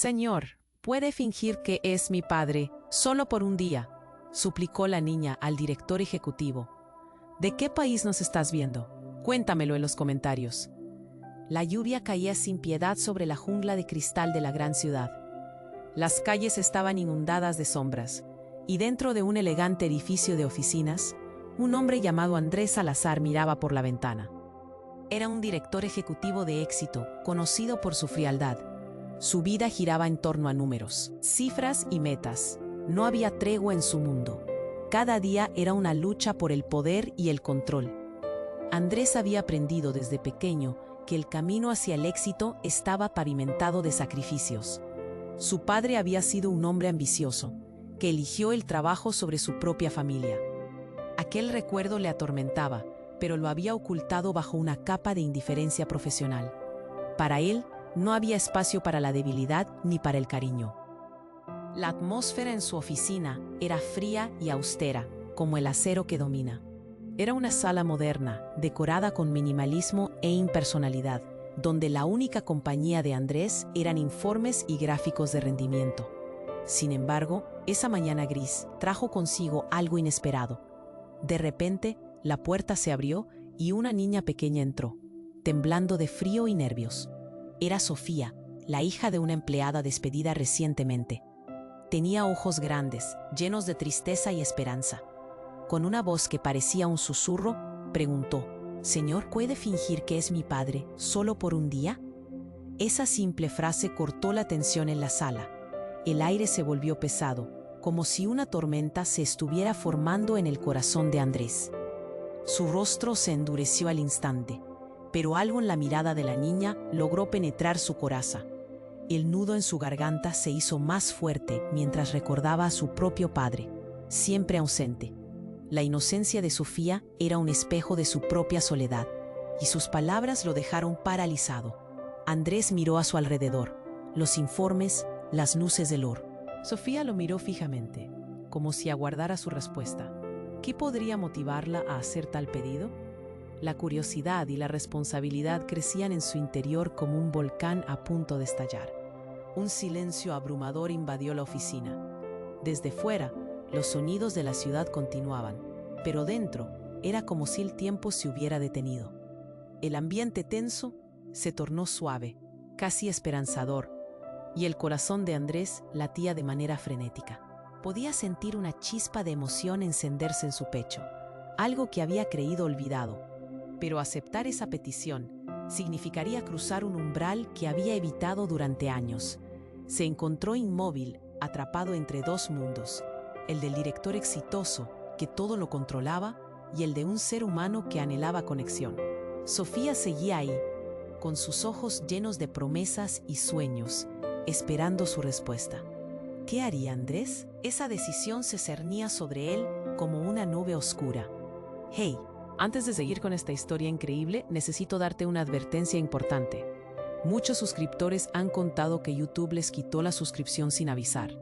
Señor, ¿puede fingir que es mi padre solo por un día?, suplicó la niña al director ejecutivo. ¿De qué país nos estás viendo? Cuéntamelo en los comentarios. La lluvia caía sin piedad sobre la jungla de cristal de la gran ciudad. Las calles estaban inundadas de sombras, y dentro de un elegante edificio de oficinas, un hombre llamado Andrés Salazar miraba por la ventana. Era un director ejecutivo de éxito, conocido por su frialdad. Su vida giraba en torno a números, cifras y metas. No había tregua en su mundo. Cada día era una lucha por el poder y el control. Andrés había aprendido desde pequeño que el camino hacia el éxito estaba pavimentado de sacrificios. Su padre había sido un hombre ambicioso, que eligió el trabajo sobre su propia familia. Aquel recuerdo le atormentaba, pero lo había ocultado bajo una capa de indiferencia profesional. Para él, no había espacio para la debilidad ni para el cariño. La atmósfera en su oficina era fría y austera, como el acero que domina. Era una sala moderna, decorada con minimalismo e impersonalidad, donde la única compañía de Andrés eran informes y gráficos de rendimiento. Sin embargo, esa mañana gris trajo consigo algo inesperado. De repente, la puerta se abrió y una niña pequeña entró, temblando de frío y nervios. Era Sofía, la hija de una empleada despedida recientemente. Tenía ojos grandes, llenos de tristeza y esperanza. Con una voz que parecía un susurro, preguntó: «Señor, ¿puede fingir que es mi padre solo por un día?». Esa simple frase cortó la tensión en la sala. El aire se volvió pesado, como si una tormenta se estuviera formando en el corazón de Andrés. Su rostro se endureció al instante, pero algo en la mirada de la niña logró penetrar su coraza. El nudo en su garganta se hizo más fuerte mientras recordaba a su propio padre, siempre ausente. La inocencia de Sofía era un espejo de su propia soledad, y sus palabras lo dejaron paralizado. Andrés miró a su alrededor, los informes, las luces del oro. Sofía lo miró fijamente, como si aguardara su respuesta. ¿Qué podría motivarla a hacer tal pedido? La curiosidad y la responsabilidad crecían en su interior como un volcán a punto de estallar. Un silencio abrumador invadió la oficina. Desde fuera, los sonidos de la ciudad continuaban, pero dentro era como si el tiempo se hubiera detenido. El ambiente tenso se tornó suave, casi esperanzador, y el corazón de Andrés latía de manera frenética. Podía sentir una chispa de emoción encenderse en su pecho, algo que había creído olvidado. Pero aceptar esa petición significaría cruzar un umbral que había evitado durante años. Se encontró inmóvil, atrapado entre dos mundos, el del director exitoso, que todo lo controlaba, y el de un ser humano que anhelaba conexión. Sofía seguía ahí, con sus ojos llenos de promesas y sueños, esperando su respuesta. ¿Qué haría Andrés? Esa decisión se cernía sobre él como una nube oscura. Hey, antes de seguir con esta historia increíble, necesito darte una advertencia importante. Muchos suscriptores han contado que YouTube les quitó la suscripción sin avisar.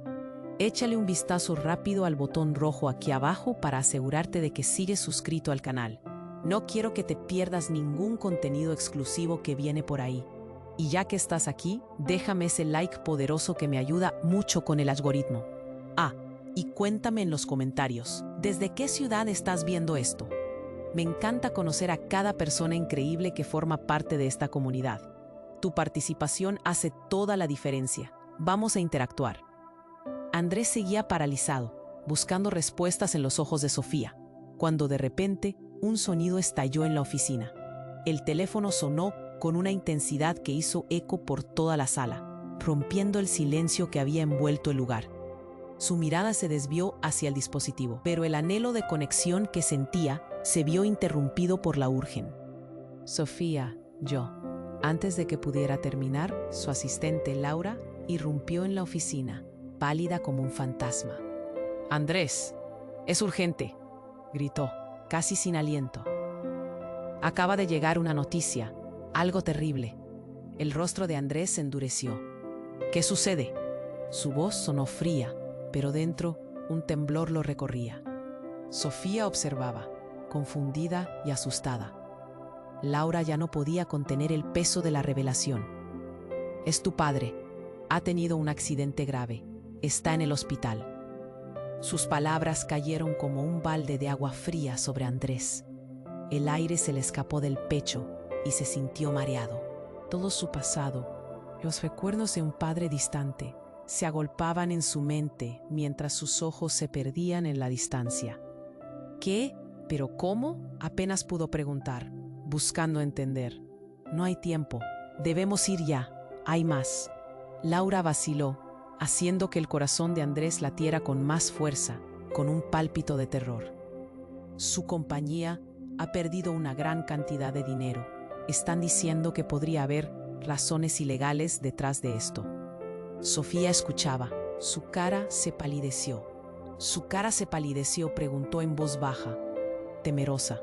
Échale un vistazo rápido al botón rojo aquí abajo para asegurarte de que sigues suscrito al canal. No quiero que te pierdas ningún contenido exclusivo que viene por ahí. Y ya que estás aquí, déjame ese like poderoso que me ayuda mucho con el algoritmo. Y cuéntame en los comentarios, ¿desde qué ciudad estás viendo esto? Me encanta conocer a cada persona increíble que forma parte de esta comunidad. Tu participación hace toda la diferencia. Vamos a interactuar. Andrés seguía paralizado, buscando respuestas en los ojos de Sofía, cuando de repente un sonido estalló en la oficina. El teléfono sonó con una intensidad que hizo eco por toda la sala, rompiendo el silencio que había envuelto el lugar. Su mirada se desvió hacia el dispositivo, pero el anhelo de conexión que sentía se vio interrumpido por la urgen. Sofía, yo. Antes de que pudiera terminar, su asistente Laura irrumpió en la oficina, pálida como un fantasma. «Andrés, es urgente», gritó, casi sin aliento. «Acaba de llegar una noticia, algo terrible». El rostro de Andrés se endureció. «¿Qué sucede?». Su voz sonó fría, pero dentro un temblor lo recorría. Sofía observaba, confundida y asustada. Laura ya no podía contener el peso de la revelación. «Es tu padre», Ha tenido un accidente grave. Está en el hospital. Sus palabras cayeron como un balde de agua fría sobre Andrés. El aire se le escapó del pecho y se sintió mareado. Todo su pasado, los recuerdos de un padre distante, se agolpaban en su mente mientras sus ojos se perdían en la distancia. ¿Qué? ¿Pero cómo? Apenas pudo preguntar, buscando entender. No hay tiempo. Debemos ir ya. Hay más. Laura vaciló, haciendo que el corazón de Andrés latiera con más fuerza, con un pálpito de terror. Su compañía ha perdido una gran cantidad de dinero. Están diciendo que podría haber razones ilegales detrás de esto. Sofía escuchaba. Su cara se palideció. Preguntó en voz baja, temerosa.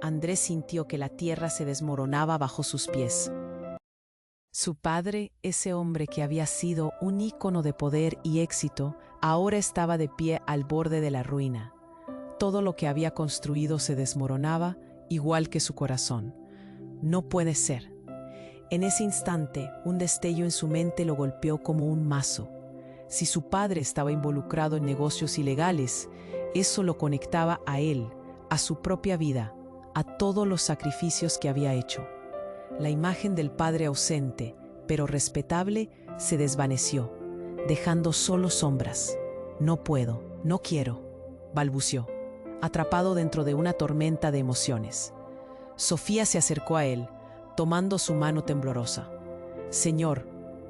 Andrés sintió que la tierra se desmoronaba bajo sus pies. Su padre, ese hombre que había sido un ícono de poder y éxito, ahora estaba de pie al borde de la ruina. Todo lo que había construido se desmoronaba, igual que su corazón. No puede ser. En ese instante, un destello en su mente lo golpeó como un mazo. Si su padre estaba involucrado en negocios ilegales, eso lo conectaba a él, a su propia vida, a todos los sacrificios que había hecho. La imagen del padre ausente, pero respetable, se desvaneció, dejando solo sombras. No puedo, no quiero, balbuceó, atrapado dentro de una tormenta de emociones. Sofía se acercó a él, tomando su mano temblorosa. Señor,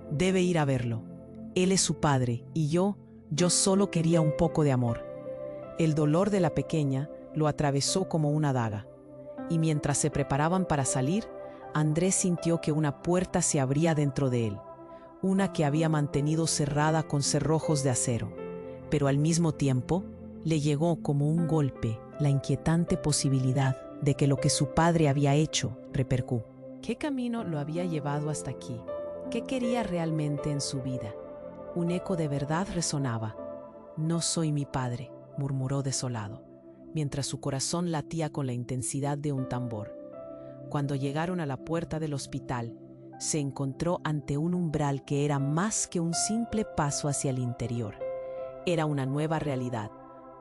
debe ir a verlo. Él es su padre y yo solo quería un poco de amor. El dolor de la pequeña lo atravesó como una daga. Y mientras se preparaban para salir, Andrés sintió que una puerta se abría dentro de él, una que había mantenido cerrada con cerrojos de acero. Pero al mismo tiempo, le llegó como un golpe la inquietante posibilidad de que lo que su padre había hecho repercutió. ¿Qué camino lo había llevado hasta aquí? ¿Qué quería realmente en su vida? Un eco de verdad resonaba. No soy mi padre, murmuró desolado, mientras su corazón latía con la intensidad de un tambor. Cuando llegaron a la puerta del hospital, se encontró ante un umbral que era más que un simple paso hacia el interior. Era una nueva realidad,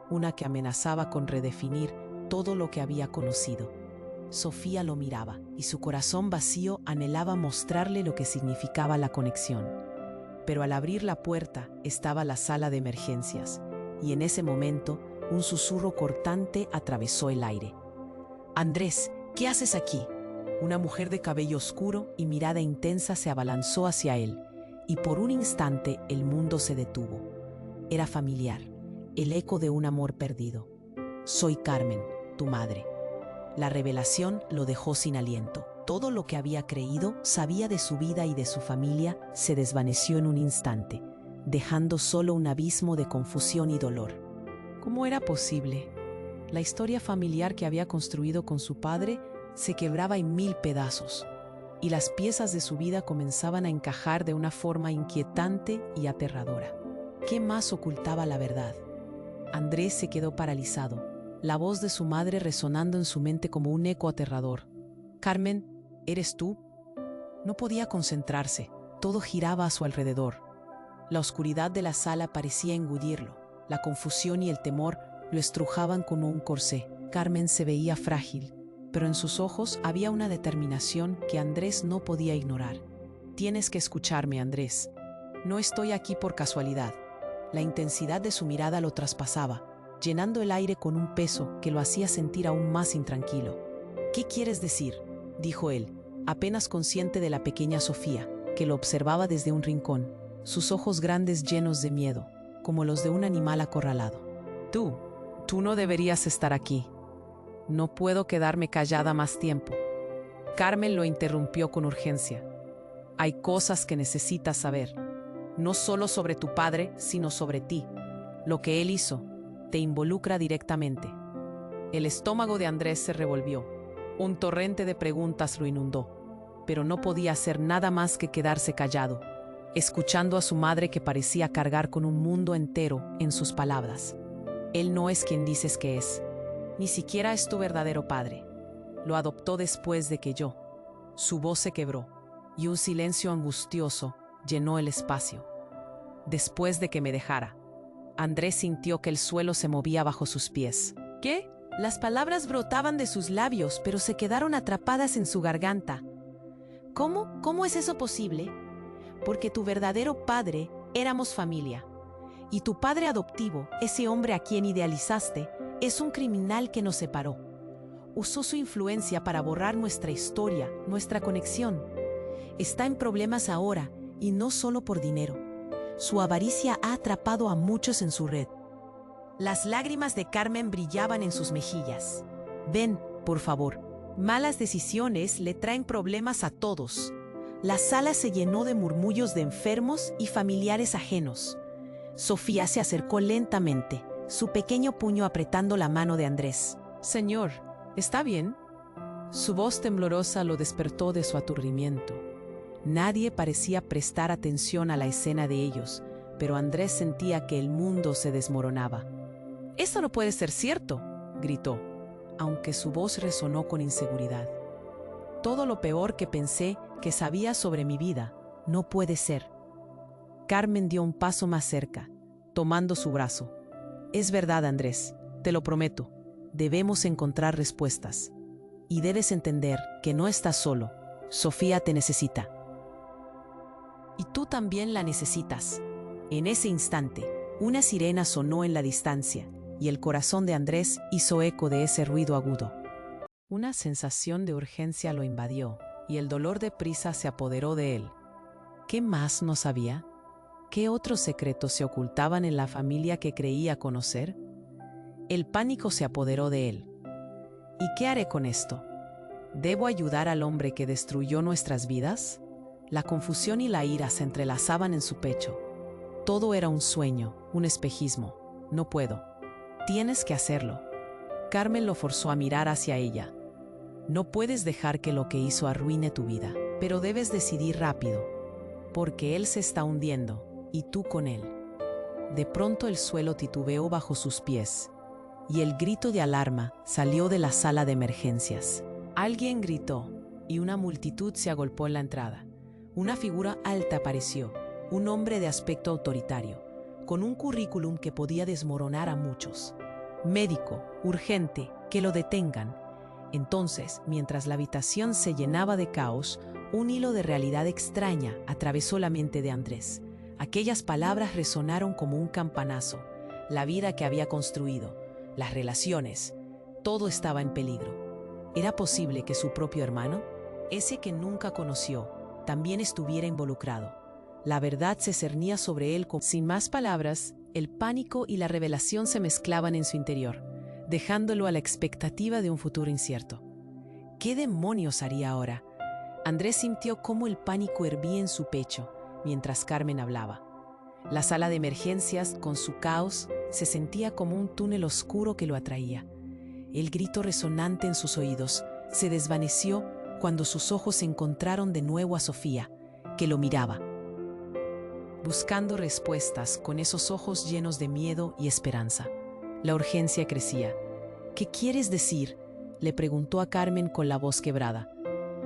una que amenazaba con redefinir todo lo que había conocido. Sofía lo miraba y su corazón vacío anhelaba mostrarle lo que significaba la conexión. Pero al abrir la puerta estaba la sala de emergencias, y en ese momento un susurro cortante atravesó el aire. Andrés, ¿qué haces aquí? Una mujer de cabello oscuro y mirada intensa se abalanzó hacia él, y por un instante el mundo se detuvo. Era familiar, el eco de un amor perdido. Soy Carmen, tu madre. La revelación lo dejó sin aliento. Todo lo que había creído, sabía de su vida y de su familia, se desvaneció en un instante, dejando solo un abismo de confusión y dolor. ¿Cómo era posible? La historia familiar que había construido con su padre se quebraba en 1000 pedazos, y las piezas de su vida comenzaban a encajar de una forma inquietante y aterradora. ¿Qué más ocultaba la verdad? Andrés se quedó paralizado, la voz de su madre resonando en su mente como un eco aterrador. Carmen, ¿eres tú? No podía concentrarse, todo giraba a su alrededor. La oscuridad de la sala parecía engullirlo, la confusión y el temor lo estrujaban como un corsé. Carmen se veía frágil, pero en sus ojos había una determinación que Andrés no podía ignorar. Tienes que escucharme, Andrés. No estoy aquí por casualidad. La intensidad de su mirada lo traspasaba, llenando el aire con un peso que lo hacía sentir aún más intranquilo. ¿Qué quieres decir?, dijo él, apenas consciente de la pequeña Sofía, que lo observaba desde un rincón, sus ojos grandes llenos de miedo, como los de un animal acorralado. Tú no deberías estar aquí. No puedo quedarme callada más tiempo. Carmen lo interrumpió con urgencia. Hay cosas que necesitas saber, no solo sobre tu padre, sino sobre ti. Lo que él hizo te involucra directamente. El estómago de Andrés se revolvió. Un torrente de preguntas lo inundó, pero no podía hacer nada más que quedarse callado, escuchando a su madre que parecía cargar con un mundo entero en sus palabras. Él no es quien dices que es. Ni siquiera es tu verdadero padre. Lo adoptó después de que yo. Su voz se quebró, y un silencio angustioso llenó el espacio. Después de que me dejara, Andrés sintió que el suelo se movía bajo sus pies. ¿Qué? Las palabras brotaban de sus labios, pero se quedaron atrapadas en su garganta. ¿Cómo? ¿Cómo es eso posible? Porque tu verdadero padre éramos familia. Y tu padre adoptivo, ese hombre a quien idealizaste, es un criminal que nos separó. Usó su influencia para borrar nuestra historia, nuestra conexión. Está en problemas ahora, y no solo por dinero. Su avaricia ha atrapado a muchos en su red. Las lágrimas de Carmen brillaban en sus mejillas. Ven, por favor. Malas decisiones le traen problemas a todos. La sala se llenó de murmullos de enfermos y familiares ajenos. Sofía se acercó lentamente, su pequeño puño apretando la mano de Andrés. Señor, ¿está bien? Su voz temblorosa lo despertó de su aturdimiento. Nadie parecía prestar atención a la escena de ellos, pero Andrés sentía que el mundo se desmoronaba. «Eso no puede ser cierto», gritó, aunque su voz resonó con inseguridad. «Todo lo peor que pensé que sabía sobre mi vida no puede ser». Carmen dio un paso más cerca, tomando su brazo. «Es verdad, Andrés, te lo prometo. Debemos encontrar respuestas. Y debes entender que no estás solo. Sofía te necesita. Y tú también la necesitas». En ese instante, una sirena sonó en la distancia, y el corazón de Andrés hizo eco de ese ruido agudo. Una sensación de urgencia lo invadió, y el dolor de prisa se apoderó de él. ¿Qué más no sabía? ¿Qué otros secretos se ocultaban en la familia que creía conocer? El pánico se apoderó de él. ¿Y qué haré con esto? ¿Debo ayudar al hombre que destruyó nuestras vidas? La confusión y la ira se entrelazaban en su pecho. Todo era un sueño, un espejismo. No puedo. Tienes que hacerlo. Carmen lo forzó a mirar hacia ella. No puedes dejar que lo que hizo arruine tu vida, pero debes decidir rápido, porque él se está hundiendo, y tú con él. De pronto el suelo titubeó bajo sus pies, y el grito de alarma salió de la sala de emergencias. Alguien gritó, y una multitud se agolpó en la entrada. Una figura alta apareció, un hombre de aspecto autoritario, con un currículum que podía desmoronar a muchos. «Médico, urgente, que lo detengan». Entonces, mientras la habitación se llenaba de caos, un hilo de realidad extraña atravesó la mente de Andrés. Aquellas palabras resonaron como un campanazo. La vida que había construido, las relaciones, todo estaba en peligro. ¿Era posible que su propio hermano, ese que nunca conoció, también estuviera involucrado? La verdad se cernía sobre él sin más palabras. El pánico y la revelación se mezclaban en su interior, dejándolo a la expectativa de un futuro incierto. ¿Qué demonios haría ahora? Andrés sintió cómo el pánico hervía en su pecho mientras Carmen hablaba. La sala de emergencias, con su caos, se sentía como un túnel oscuro que lo atraía. El grito resonante en sus oídos se desvaneció cuando sus ojos se encontraron de nuevo a Sofía, que lo miraba, buscando respuestas con esos ojos llenos de miedo y esperanza. La urgencia crecía. «¿Qué quieres decir?», le preguntó a Carmen con la voz quebrada.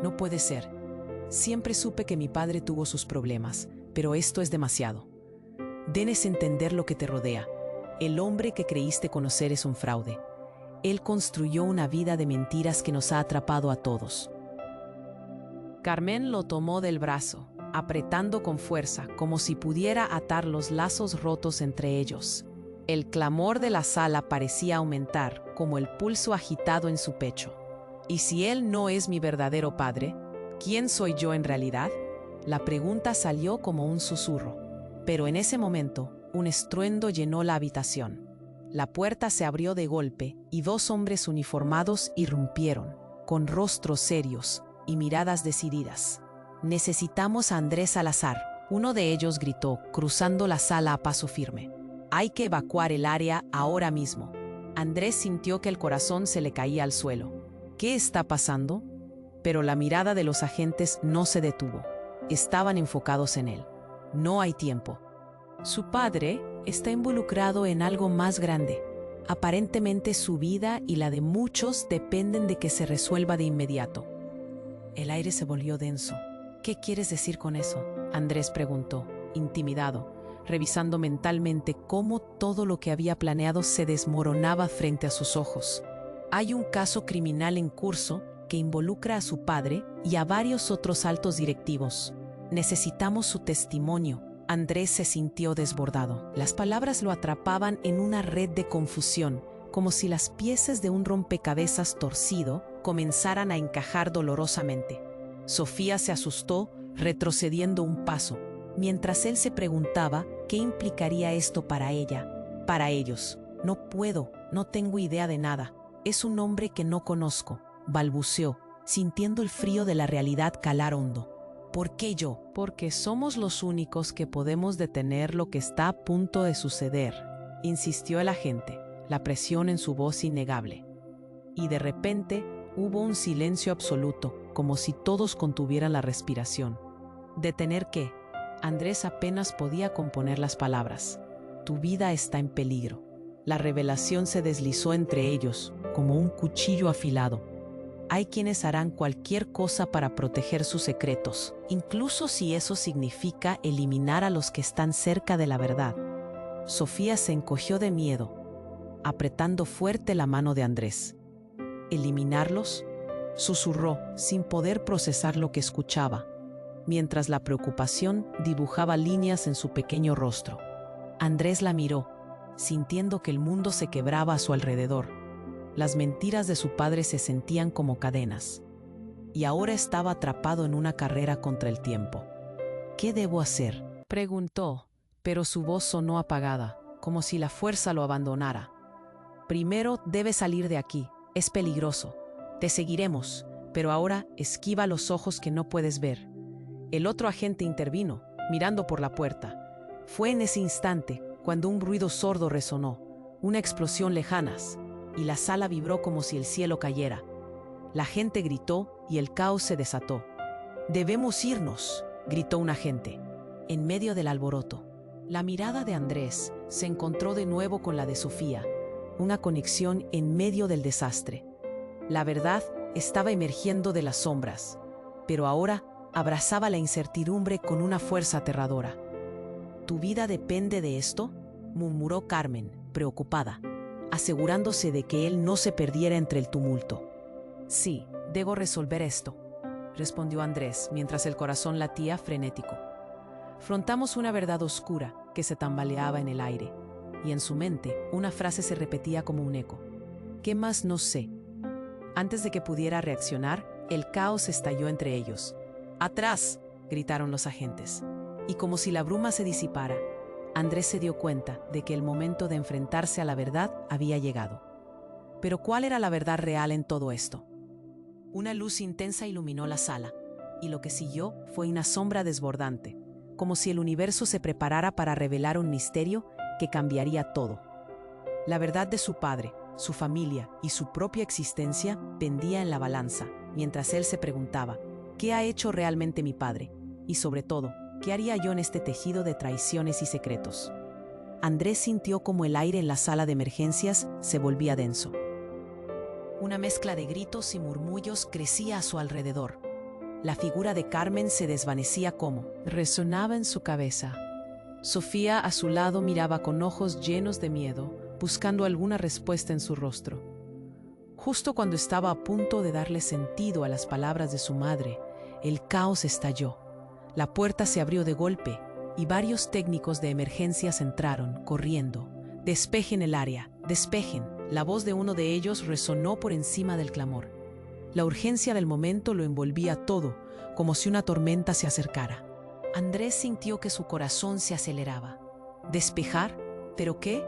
«No puede ser. Siempre supe que mi padre tuvo sus problemas, pero esto es demasiado. Debes entender lo que te rodea. El hombre que creíste conocer es un fraude. Él construyó una vida de mentiras que nos ha atrapado a todos». Carmen lo tomó del brazo, apretando con fuerza, como si pudiera atar los lazos rotos entre ellos. El clamor de la sala parecía aumentar, como el pulso agitado en su pecho. «¿Y si él no es mi verdadero padre? ¿Quién soy yo en realidad?». La pregunta salió como un susurro. Pero en ese momento, un estruendo llenó la habitación. La puerta se abrió de golpe y dos hombres uniformados irrumpieron, con rostros serios y miradas decididas. «Necesitamos a Andrés Salazar», uno de ellos gritó, cruzando la sala a paso firme. «Hay que evacuar el área ahora mismo». Andrés sintió que el corazón se le caía al suelo. ¿Qué está pasando? Pero la mirada de los agentes no se detuvo. Estaban enfocados en él. «No hay tiempo. Su padre está involucrado en algo más grande. Aparentemente su vida y la de muchos dependen de que se resuelva de inmediato». El aire se volvió denso. «¿Qué quieres decir con eso?». Andrés preguntó, intimidado, revisando mentalmente cómo todo lo que había planeado se desmoronaba frente a sus ojos. Hay un caso criminal en curso que involucra a su padre y a varios otros altos directivos. Necesitamos su testimonio. Andrés se sintió desbordado. Las palabras lo atrapaban en una red de confusión, como si las piezas de un rompecabezas torcido comenzaran a encajar dolorosamente. Sofía se asustó, retrocediendo un paso, mientras él se preguntaba qué implicaría esto para ella, para ellos. No puedo, no tengo idea de nada. Es un hombre que no conozco, balbuceó, sintiendo el frío de la realidad calar hondo. ¿Por qué yo? Porque somos los únicos que podemos detener lo que está a punto de suceder, insistió el agente, la presión en su voz innegable. Y de repente hubo un silencio absoluto, como si todos contuvieran la respiración. ¿Detener qué? Andrés apenas podía componer las palabras. Tu vida está en peligro. La revelación se deslizó entre ellos, como un cuchillo afilado. Hay quienes harán cualquier cosa para proteger sus secretos, incluso si eso significa eliminar a los que están cerca de la verdad. Sofía se encogió de miedo, apretando fuerte la mano de Andrés. ¿Eliminarlos? Susurró, sin poder procesar lo que escuchaba, mientras la preocupación dibujaba líneas en su pequeño rostro. Andrés la miró, sintiendo que el mundo se quebraba a su alrededor. Las mentiras de su padre se sentían como cadenas, y ahora estaba atrapado en una carrera contra el tiempo. ¿Qué debo hacer?, preguntó, pero su voz sonó apagada, como si la fuerza lo abandonara. Primero debes salir de aquí, es peligroso. Te seguiremos, pero ahora esquiva los ojos que no puedes ver. El otro agente intervino, mirando por la puerta. Fue en ese instante cuando un ruido sordo resonó, una explosión lejanas, y la sala vibró como si el cielo cayera. La gente gritó y el caos se desató. «Debemos irnos», gritó un agente, en medio del alboroto. La mirada de Andrés se encontró de nuevo con la de Sofía, una conexión en medio del desastre. La verdad estaba emergiendo de las sombras, pero ahora abrazaba la incertidumbre con una fuerza aterradora. «¿Tu vida depende de esto?», murmuró Carmen, preocupada, asegurándose de que él no se perdiera entre el tumulto. «Sí, debo resolver esto», respondió Andrés, mientras el corazón latía frenético. Frontamos una verdad oscura que se tambaleaba en el aire, y en su mente una frase se repetía como un eco. «¿Qué más no sé?». Antes de que pudiera reaccionar, el caos estalló entre ellos. «¡Atrás!», gritaron los agentes, y como si la bruma se disipara, Andrés se dio cuenta de que el momento de enfrentarse a la verdad había llegado. Pero ¿cuál era la verdad real en todo esto? Una luz intensa iluminó la sala, y lo que siguió fue una sombra desbordante, como si el universo se preparara para revelar un misterio que cambiaría todo. La verdad de su padre, su familia y su propia existencia pendía en la balanza, mientras él se preguntaba, ¿qué ha hecho realmente mi padre? Y sobre todo, ¿qué haría yo en este tejido de traiciones y secretos? Andrés sintió como el aire en la sala de emergencias se volvía denso. Una mezcla de gritos y murmullos crecía a su alrededor. La figura de Carmen se desvanecía como resonaba en su cabeza. Sofía a su lado miraba con ojos llenos de miedo, buscando alguna respuesta en su rostro. Justo cuando estaba a punto de darle sentido a las palabras de su madre, el caos estalló. La puerta se abrió de golpe y varios técnicos de emergencias entraron, corriendo. «Despejen el área, despejen». La voz de uno de ellos resonó por encima del clamor. La urgencia del momento lo envolvía todo, como si una tormenta se acercara. Andrés sintió que su corazón se aceleraba. ¿Despejar? ¿Pero qué?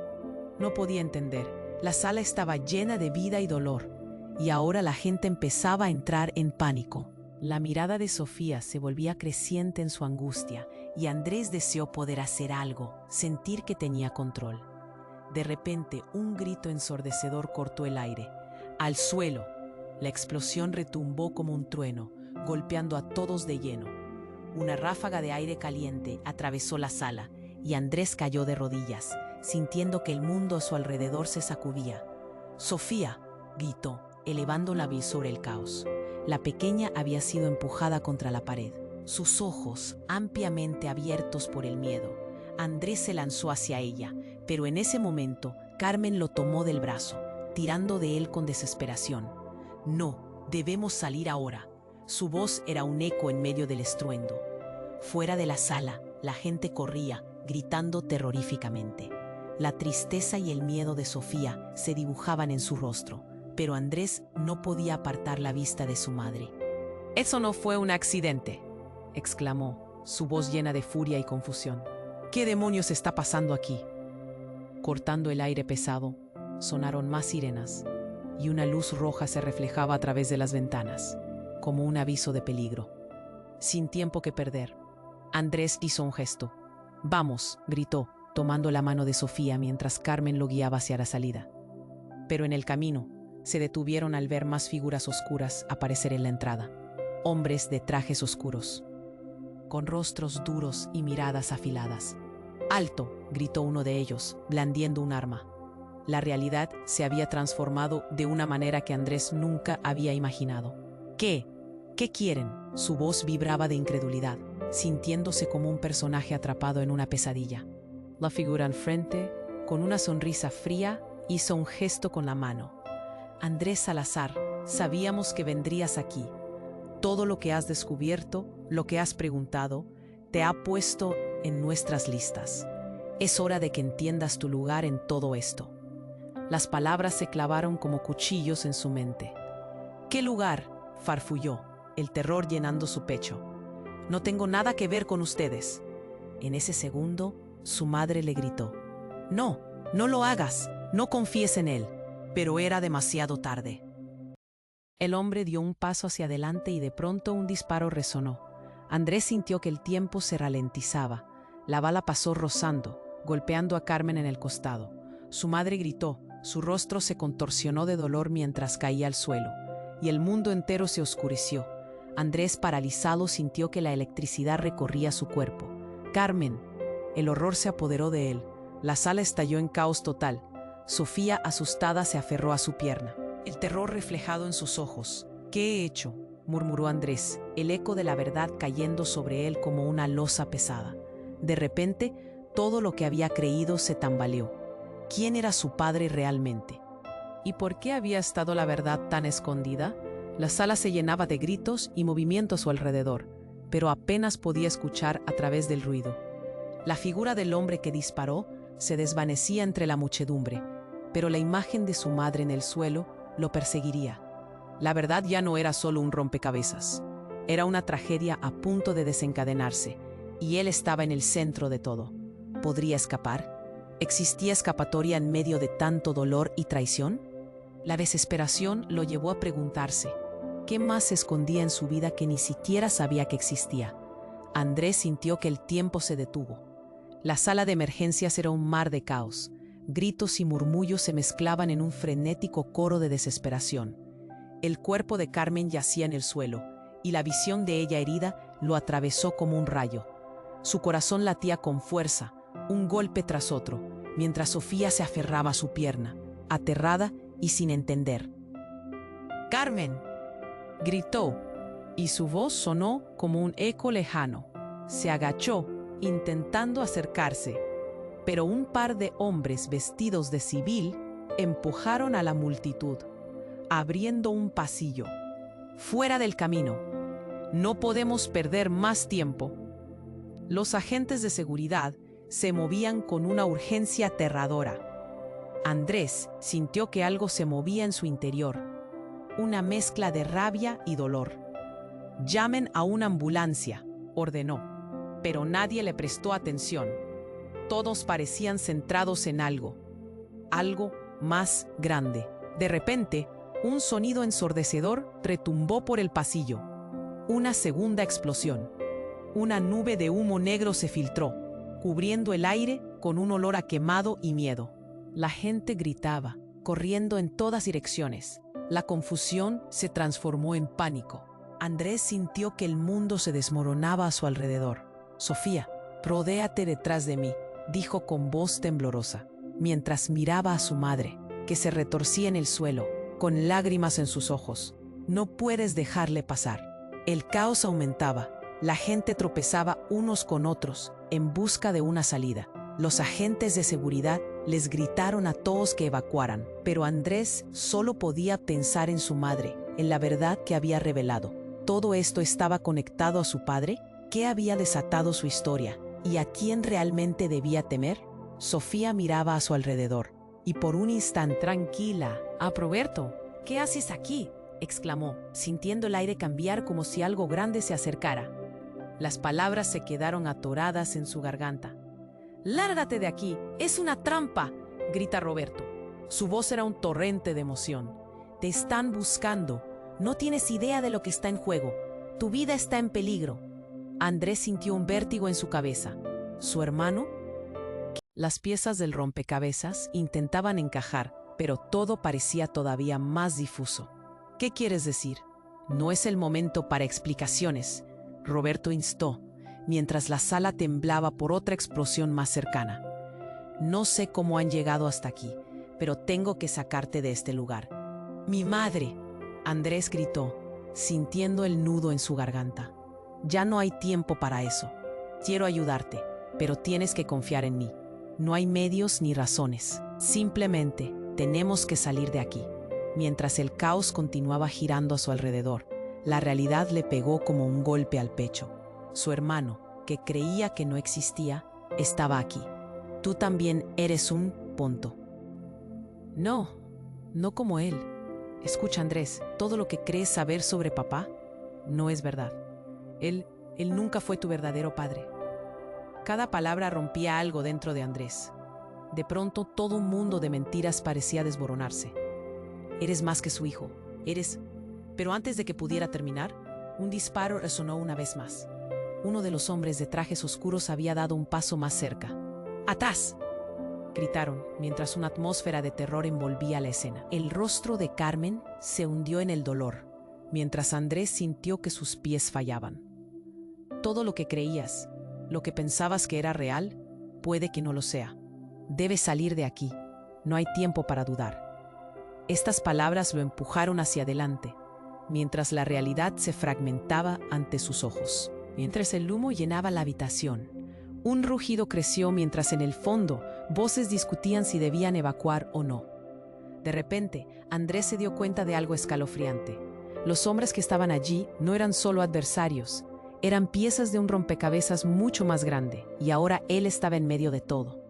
No podía entender. La sala estaba llena de vida y dolor, y ahora la gente empezaba a entrar en pánico. La mirada de Sofía se volvía creciente en su angustia, y Andrés deseó poder hacer algo, sentir que tenía control. De repente, un grito ensordecedor cortó el aire. ¡Al suelo! La explosión retumbó como un trueno, golpeando a todos de lleno. Una ráfaga de aire caliente atravesó la sala, y Andrés cayó de rodillas, sintiendo que el mundo a su alrededor se sacudía. «¡Sofía!», gritó, elevando la vista sobre el caos. La pequeña había sido empujada contra la pared. sus ojos ampliamente abiertos por el miedo. Andrés se lanzó hacia ella, pero en ese momento Carmen lo tomó del brazo, tirando de él con desesperación. «No, debemos salir ahora». Su voz era un eco en medio del estruendo. Fuera de la sala, la gente corría, gritando terroríficamente. La tristeza y el miedo de Sofía se dibujaban en su rostro, pero Andrés no podía apartar la vista de su madre. «Eso no fue un accidente», exclamó, su voz llena de furia y confusión. «¿Qué demonios está pasando aquí?». Cortando el aire pesado, sonaron más sirenas, y una luz roja se reflejaba a través de las ventanas, como un aviso de peligro. Sin tiempo que perder, Andrés hizo un gesto. «Vamos», gritó, tomando la mano de Sofía mientras Carmen lo guiaba hacia la salida. Pero en el camino, se detuvieron al ver más figuras oscuras aparecer en la entrada. Hombres de trajes oscuros, con rostros duros y miradas afiladas. «¡Alto!», gritó uno de ellos, blandiendo un arma. La realidad se había transformado de una manera que Andrés nunca había imaginado. «¿Qué? ¿Qué quieren?». Su voz vibraba de incredulidad, sintiéndose como un personaje atrapado en una pesadilla. La figura enfrente, con una sonrisa fría, hizo un gesto con la mano. «Andrés Salazar, sabíamos que vendrías aquí. Todo lo que has descubierto, lo que has preguntado, te ha puesto en nuestras listas. Es hora de que entiendas tu lugar en todo esto». Las palabras se clavaron como cuchillos en su mente. «¿Qué lugar?», farfulló, el terror llenando su pecho. «No tengo nada que ver con ustedes». En ese segundo, su madre le gritó: «No, no lo hagas, no confíes en él». Pero era demasiado tarde. El hombre dio un paso hacia adelante y de pronto un disparo resonó. Andrés sintió que el tiempo se ralentizaba. La bala pasó rozando, golpeando a Carmen en el costado. Su madre gritó, su rostro se contorsionó de dolor mientras caía al suelo, y el mundo entero se oscureció. Andrés, paralizado, sintió que la electricidad recorría su cuerpo. «Carmen». El horror se apoderó de él. La sala estalló en caos total. Sofía, asustada, se aferró a su pierna, el terror reflejado en sus ojos. «¿Qué he hecho?», murmuró Andrés, el eco de la verdad cayendo sobre él como una losa pesada. De repente, todo lo que había creído se tambaleó. ¿Quién era su padre realmente? ¿Y por qué había estado la verdad tan escondida? La sala se llenaba de gritos y movimiento a su alrededor, pero apenas podía escuchar a través del ruido. La figura del hombre que disparó se desvanecía entre la muchedumbre, pero la imagen de su madre en el suelo lo perseguiría. La verdad ya no era solo un rompecabezas. Era una tragedia a punto de desencadenarse, y él estaba en el centro de todo. ¿Podría escapar? ¿Existía escapatoria en medio de tanto dolor y traición? La desesperación lo llevó a preguntarse, ¿qué más se escondía en su vida que ni siquiera sabía que existía? Andrés sintió que el tiempo se detuvo. La sala de emergencias era un mar de caos. Gritos y murmullos se mezclaban en un frenético coro de desesperación. El cuerpo de Carmen yacía en el suelo, y la visión de ella herida lo atravesó como un rayo. Su corazón latía con fuerza, un golpe tras otro, mientras Sofía se aferraba a su pierna, aterrada y sin entender. «¡Carmen!», gritó, y su voz sonó como un eco lejano. Se agachó, intentando acercarse, pero un par de hombres vestidos de civil empujaron a la multitud, abriendo un pasillo. «Fuera del camino. No podemos perder más tiempo». Los agentes de seguridad se movían con una urgencia aterradora. Andrés sintió que algo se movía en su interior, una mezcla de rabia y dolor. «Llamen a una ambulancia», ordenó, pero nadie le prestó atención. Todos parecían centrados en algo más grande. De repente, un sonido ensordecedor retumbó por el pasillo. Una segunda explosión. Una nube de humo negro se filtró, cubriendo el aire con un olor a quemado y miedo. La gente gritaba, corriendo en todas direcciones. La confusión se transformó en pánico. Andrés sintió que el mundo se desmoronaba a su alrededor. «Sofía, rodéate detrás de mí», dijo con voz temblorosa, mientras miraba a su madre, que se retorcía en el suelo, con lágrimas en sus ojos. «No puedes dejarle pasar». El caos aumentaba. La gente tropezaba unos con otros en busca de una salida. Los agentes de seguridad les gritaron a todos que evacuaran, pero Andrés solo podía pensar en su madre, en la verdad que había revelado. ¿Todo esto estaba conectado a su padre? ¿Qué había desatado su historia? ¿Y a quién realmente debía temer? Sofía miraba a su alrededor, y por un instante... Tranquila. Roberto, ¿qué haces aquí?, exclamó, sintiendo el aire cambiar como si algo grande se acercara. Las palabras se quedaron atoradas en su garganta. «¡Lárgate de aquí! ¡Es una trampa!», grita Roberto. Su voz era un torrente de emoción. «Te están buscando. No tienes idea de lo que está en juego. Tu vida está en peligro». Andrés sintió un vértigo en su cabeza. ¿Su hermano? Las piezas del rompecabezas intentaban encajar, pero todo parecía todavía más difuso. «¿Qué quieres decir?». «No es el momento para explicaciones», Roberto instó, mientras la sala temblaba por otra explosión más cercana. «No sé cómo han llegado hasta aquí, pero tengo que sacarte de este lugar». «¡Mi madre!», Andrés gritó, sintiendo el nudo en su garganta. «Ya no hay tiempo para eso. Quiero ayudarte, pero tienes que confiar en mí. No hay medios ni razones. Simplemente tenemos que salir de aquí». Mientras el caos continuaba girando a su alrededor, la realidad le pegó como un golpe al pecho. Su hermano, que creía que no existía, estaba aquí. «Tú también eres un punto». «No, no como él. Escucha, Andrés, todo lo que crees saber sobre papá no es verdad. Él nunca fue tu verdadero padre». Cada palabra rompía algo dentro de Andrés. De pronto, todo un mundo de mentiras parecía desmoronarse. «Eres más que su hijo. Eres...». Pero antes de que pudiera terminar, un disparo resonó una vez más. Uno de los hombres de trajes oscuros había dado un paso más cerca. «¡Atrás!», gritaron, mientras una atmósfera de terror envolvía la escena. El rostro de Carmen se hundió en el dolor, mientras Andrés sintió que sus pies fallaban. «Todo lo que creías, lo que pensabas que era real, puede que no lo sea. Debes salir de aquí. No hay tiempo para dudar». Estas palabras lo empujaron hacia adelante, mientras la realidad se fragmentaba ante sus ojos. Mientras el humo llenaba la habitación, un rugido creció mientras en el fondo voces discutían si debían evacuar o no. De repente, Andrés se dio cuenta de algo escalofriante. Los hombres que estaban allí no eran solo adversarios, eran piezas de un rompecabezas mucho más grande, y ahora él estaba en medio de todo.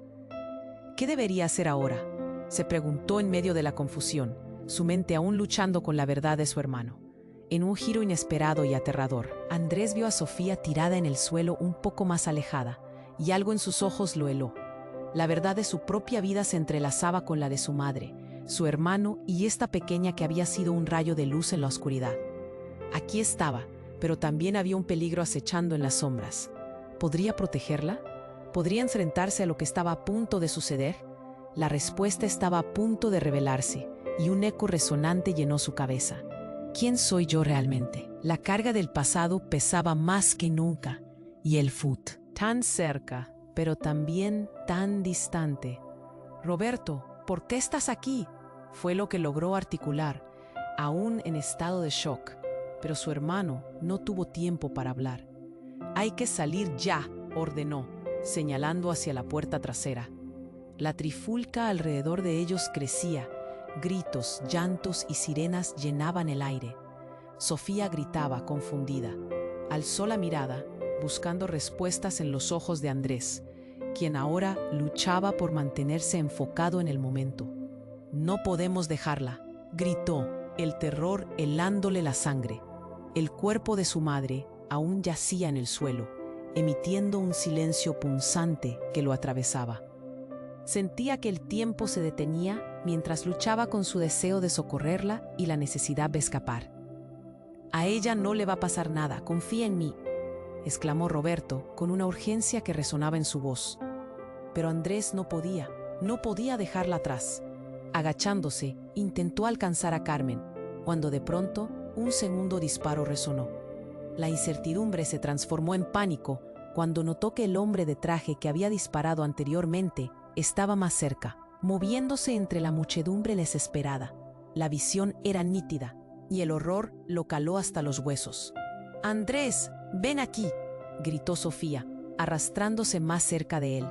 ¿Qué debería hacer ahora?, se preguntó en medio de la confusión, su mente aún luchando con la verdad de su hermano. En un giro inesperado y aterrador, Andrés vio a Sofía tirada en el suelo un poco más alejada, y algo en sus ojos lo heló. La verdad de su propia vida se entrelazaba con la de su madre, su hermano y esta pequeña que había sido un rayo de luz en la oscuridad. Aquí estaba, pero también había un peligro acechando en las sombras. ¿Podría protegerla? ¿Podría enfrentarse a lo que estaba a punto de suceder? La respuesta estaba a punto de revelarse, y un eco resonante llenó su cabeza. ¿Quién soy yo realmente? La carga del pasado pesaba más que nunca, y el foot, tan cerca, pero también tan distante. «Roberto, ¿por qué estás aquí?», fue lo que logró articular, aún en estado de shock, pero su hermano no tuvo tiempo para hablar. «Hay que salir ya», ordenó, señalando hacia la puerta trasera. La trifulca alrededor de ellos crecía. Gritos, llantos y sirenas llenaban el aire. Sofía gritaba, confundida. Alzó la mirada, buscando respuestas en los ojos de Andrés, quien ahora luchaba por mantenerse enfocado en el momento. «No podemos dejarla», gritó, el terror helándole la sangre. El cuerpo de su madre aún yacía en el suelo, emitiendo un silencio punzante que lo atravesaba. Sentía que el tiempo se detenía mientras luchaba con su deseo de socorrerla y la necesidad de escapar. «A ella no le va a pasar nada, confía en mí», exclamó Roberto con una urgencia que resonaba en su voz. Pero Andrés no podía dejarla atrás. Agachándose, intentó alcanzar a Carmen, cuando de pronto un segundo disparo resonó. La incertidumbre se transformó en pánico cuando notó que el hombre de traje que había disparado anteriormente estaba más cerca, moviéndose entre la muchedumbre desesperada. La visión era nítida, y el horror lo caló hasta los huesos. «Andrés, ven aquí», gritó Sofía, arrastrándose más cerca de él.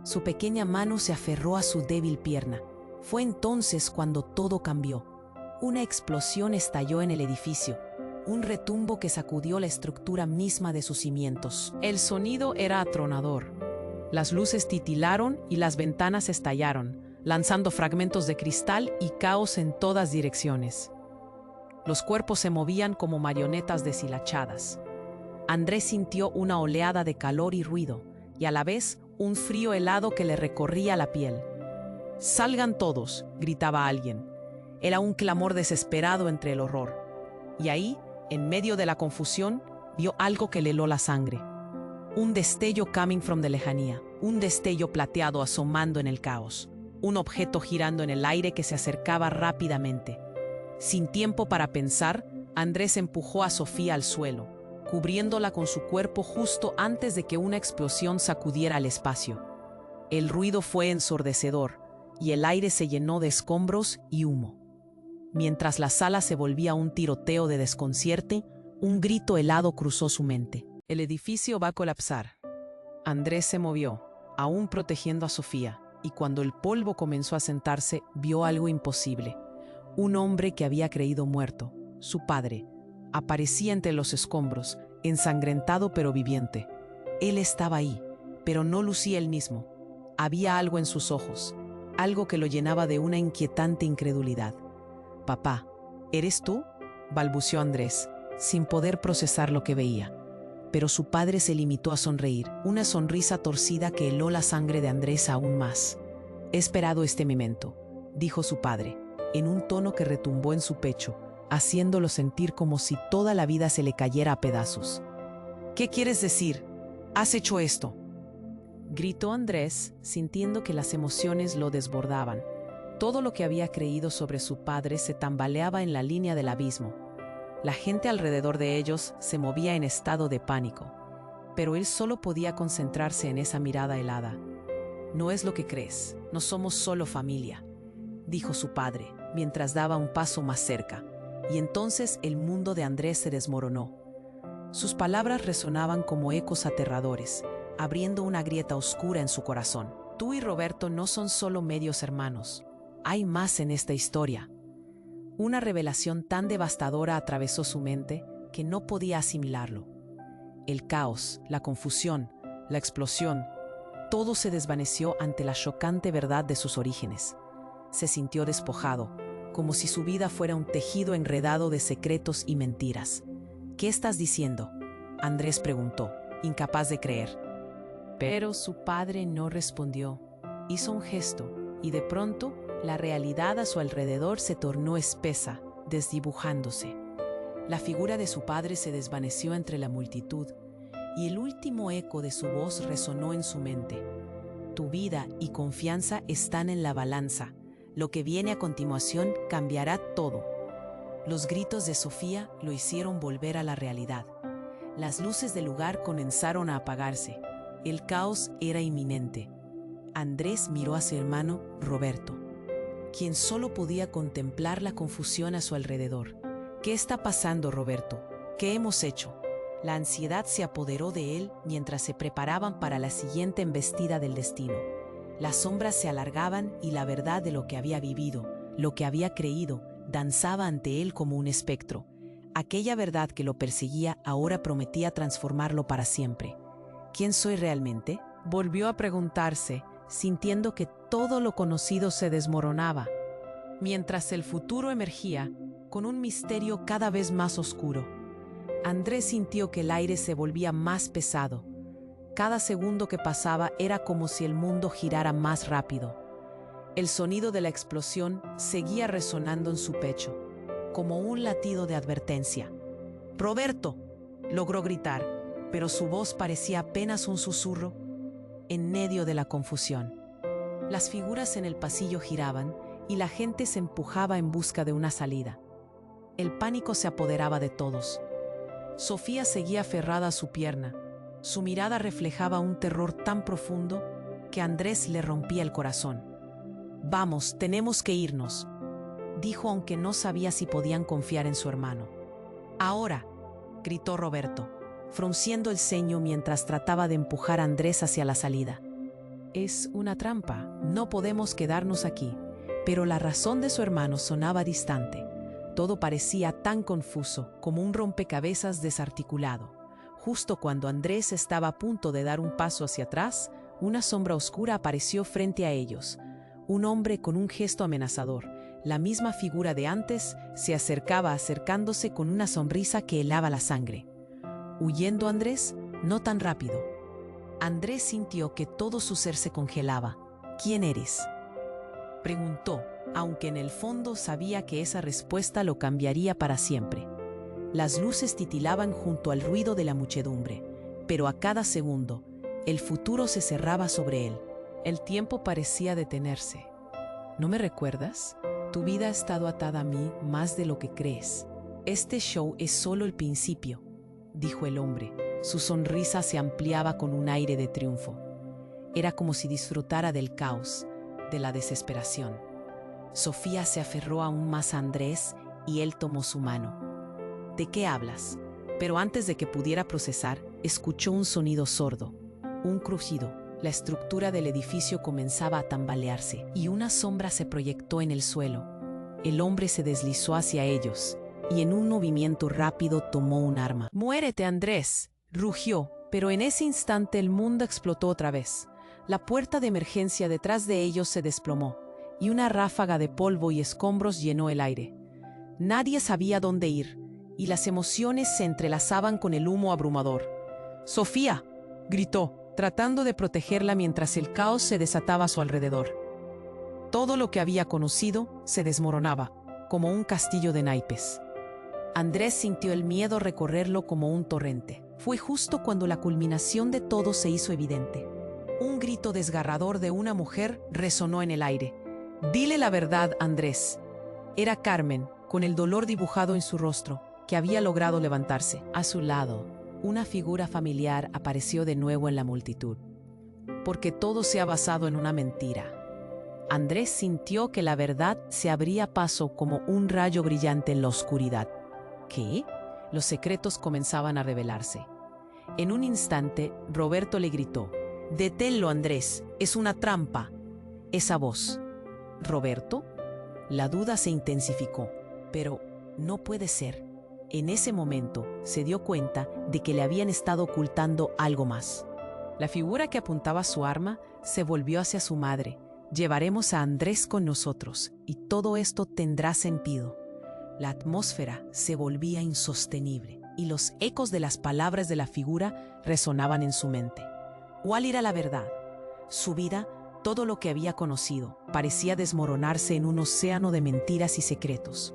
Su pequeña mano se aferró a su débil pierna. Fue entonces cuando todo cambió. Una explosión estalló en el edificio, un retumbo que sacudió la estructura misma de sus cimientos. El sonido era atronador. Las luces titilaron y las ventanas estallaron, lanzando fragmentos de cristal y caos en todas direcciones. Los cuerpos se movían como marionetas deshilachadas. Andrés sintió una oleada de calor y ruido, y a la vez un frío helado que le recorría la piel. «¡Salgan todos!», gritaba alguien. Era un clamor desesperado entre el horror. Y ahí, en medio de la confusión, vio algo que le heló la sangre. Un destello coming from the lejanía, un destello plateado asomando en el caos. Un objeto girando en el aire que se acercaba rápidamente. Sin tiempo para pensar, Andrés empujó a Sofía al suelo, cubriéndola con su cuerpo justo antes de que una explosión sacudiera el espacio. El ruido fue ensordecedor, y el aire se llenó de escombros y humo. Mientras la sala se volvía un tiroteo de desconcierto, un grito helado cruzó su mente. «El edificio va a colapsar». Andrés se movió, aún protegiendo a Sofía, y cuando el polvo comenzó a sentarse, vio algo imposible. Un hombre que había creído muerto, su padre, aparecía entre los escombros, ensangrentado pero viviente. Él estaba ahí, pero no lucía él mismo. Había algo en sus ojos, algo que lo llenaba de una inquietante incredulidad. «Papá, ¿eres tú?», balbuceó Andrés, sin poder procesar lo que veía. Pero su padre se limitó a sonreír, una sonrisa torcida que heló la sangre de Andrés aún más. «He esperado este momento», dijo su padre, en un tono que retumbó en su pecho, haciéndolo sentir como si toda la vida se le cayera a pedazos. «¿Qué quieres decir? ¿Has hecho esto?», gritó Andrés, sintiendo que las emociones lo desbordaban. Todo lo que había creído sobre su padre se tambaleaba en la línea del abismo. La gente alrededor de ellos se movía en estado de pánico, pero él solo podía concentrarse en esa mirada helada. «No es lo que crees, no somos solo familia», dijo su padre, mientras daba un paso más cerca, y entonces el mundo de Andrés se desmoronó. Sus palabras resonaban como ecos aterradores, abriendo una grieta oscura en su corazón. «Tú y Roberto no son solo medios hermanos. Hay más en esta historia». Una revelación tan devastadora atravesó su mente que no podía asimilarlo. El caos, la confusión, la explosión, todo se desvaneció ante la chocante verdad de sus orígenes. Se sintió despojado, como si su vida fuera un tejido enredado de secretos y mentiras. «¿Qué estás diciendo?», Andrés preguntó, incapaz de creer. Pero su padre no respondió. Hizo un gesto, y de pronto la realidad a su alrededor se tornó espesa, desdibujándose. La figura de su padre se desvaneció entre la multitud, y el último eco de su voz resonó en su mente. «Tu vida y confianza están en la balanza. Lo que viene a continuación cambiará todo». Los gritos de Sofía lo hicieron volver a la realidad. Las luces del lugar comenzaron a apagarse. El caos era inminente. Andrés miró a su hermano Roberto, quien solo podía contemplar la confusión a su alrededor. «¿Qué está pasando, Roberto? ¿Qué hemos hecho?». La ansiedad se apoderó de él mientras se preparaban para la siguiente embestida del destino. Las sombras se alargaban y la verdad de lo que había vivido, lo que había creído, danzaba ante él como un espectro. Aquella verdad que lo perseguía ahora prometía transformarlo para siempre. «¿Quién soy realmente?», volvió a preguntarse, sintiendo que todo lo conocido se desmoronaba, mientras el futuro emergía con un misterio cada vez más oscuro. Andrés sintió que el aire se volvía más pesado. Cada segundo que pasaba era como si el mundo girara más rápido. El sonido de la explosión seguía resonando en su pecho, como un latido de advertencia. «¡Roberto!», logró gritar, pero su voz parecía apenas un susurro en medio de la confusión. Las figuras en el pasillo giraban y la gente se empujaba en busca de una salida. El pánico se apoderaba de todos. Sofía seguía aferrada a su pierna. Su mirada reflejaba un terror tan profundo que a Andrés le rompía el corazón. «Vamos, tenemos que irnos», dijo, aunque no sabía si podían confiar en su hermano. «Ahora», gritó Roberto, frunciendo el ceño mientras trataba de empujar a Andrés hacia la salida. Es una trampa, no podemos quedarnos aquí. Pero la razón de su hermano sonaba distante. Todo parecía tan confuso como un rompecabezas desarticulado. Justo cuando Andrés estaba a punto de dar un paso hacia atrás, una sombra oscura apareció frente a ellos. Un hombre con un gesto amenazador, la misma figura de antes, se acercaba acercándose con una sonrisa que helaba la sangre. ¿Huyendo Andrés? No tan rápido. Andrés sintió que todo su ser se congelaba. ¿Quién eres?, preguntó, aunque en el fondo sabía que esa respuesta lo cambiaría para siempre. Las luces titilaban junto al ruido de la muchedumbre, pero a cada segundo, el futuro se cerraba sobre él. El tiempo parecía detenerse. ¿No me recuerdas? Tu vida ha estado atada a mí más de lo que crees. Este show es solo el principio, dijo el hombre. Su sonrisa se ampliaba con un aire de triunfo. Era como si disfrutara del caos, de la desesperación. Sofía se aferró aún más a Andrés y él tomó su mano. ¿De qué hablas? Pero antes de que pudiera procesar, escuchó un sonido sordo, un crujido. La estructura del edificio comenzaba a tambalearse y una sombra se proyectó en el suelo. El hombre se deslizó hacia ellos y en un movimiento rápido tomó un arma. «¡Muérete, Andrés!», rugió, pero en ese instante el mundo explotó otra vez. La puerta de emergencia detrás de ellos se desplomó, y una ráfaga de polvo y escombros llenó el aire. Nadie sabía dónde ir, y las emociones se entrelazaban con el humo abrumador. «¡Sofía!», gritó, tratando de protegerla mientras el caos se desataba a su alrededor. Todo lo que había conocido se desmoronaba, como un castillo de naipes. Andrés sintió el miedo recorrerlo como un torrente. Fue justo cuando la culminación de todo se hizo evidente. Un grito desgarrador de una mujer resonó en el aire. «Dile la verdad, Andrés». Era Carmen, con el dolor dibujado en su rostro, que había logrado levantarse. A su lado, una figura familiar apareció de nuevo en la multitud. Porque todo se ha basado en una mentira. Andrés sintió que la verdad se abría paso como un rayo brillante en la oscuridad. ¿Qué? Los secretos comenzaban a revelarse. En un instante, Roberto le gritó: «Deténlo, Andrés, es una trampa». Esa voz. ¿Roberto? La duda se intensificó, pero no puede ser. En ese momento se dio cuenta de que le habían estado ocultando algo más. La figura que apuntaba su arma se volvió hacia su madre. «Llevaremos a Andrés con nosotros y todo esto tendrá sentido». La atmósfera se volvía insostenible y los ecos de las palabras de la figura resonaban en su mente. ¿Cuál era la verdad? Su vida, todo lo que había conocido, parecía desmoronarse en un océano de mentiras y secretos.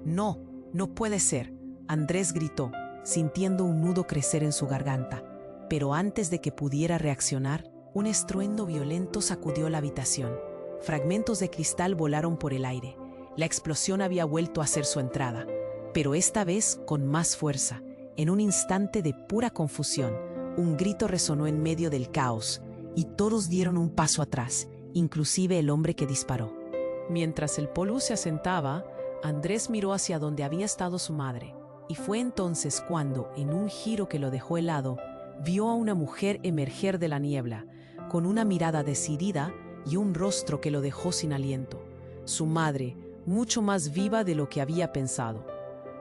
«No, no puede ser», Andrés gritó, sintiendo un nudo crecer en su garganta. Pero antes de que pudiera reaccionar, un estruendo violento sacudió la habitación. Fragmentos de cristal volaron por el aire. La explosión había vuelto a hacer su entrada, pero esta vez con más fuerza. En un instante de pura confusión, un grito resonó en medio del caos, y todos dieron un paso atrás, inclusive el hombre que disparó. Mientras el polvo se asentaba, Andrés miró hacia donde había estado su madre, y fue entonces cuando, en un giro que lo dejó helado, vio a una mujer emerger de la niebla, con una mirada decidida y un rostro que lo dejó sin aliento. Su madre, mucho más viva de lo que había pensado.